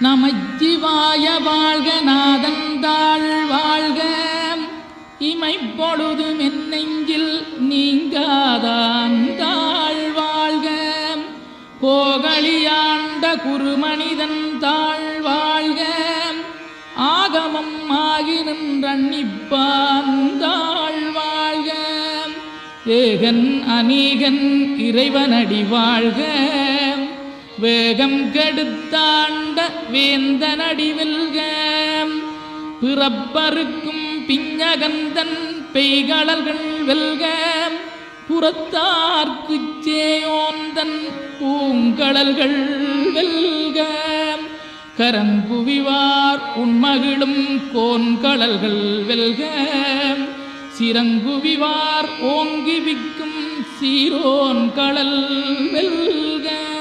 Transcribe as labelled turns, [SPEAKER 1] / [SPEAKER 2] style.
[SPEAKER 1] நமச்சிவாய வாழ்க நாதந்தாள் வாழ்க இமைப்பொழுது மென்னெஞ்சில் நீங்காதாந்தாள் வாழ்க கோகலியாண்ட குருமனிதன் தாழ் வாழ்க ஆகமம் ஆகி நின்றன்னிப்பாந்தாள் வாழ்க ஏகன் அநீகன் இறைவனடி வாழ்க வேகம் கெடுத்தாண்ட வேந்தனடி வெல்க பிறப்பருக்கும் பிஞகந்தன் பெய்களர்கள் வெல்க புறத்தார்க்குச் சேயோந்தன் பூங்கடல்கள் வெல்க கரங்குவிவார் உண்மகிழும் கோன்கடல்கள் வெல்க சிறங்குவிவார் ஓங்கி விக்கும் சீரோன் கடல் வெல்க.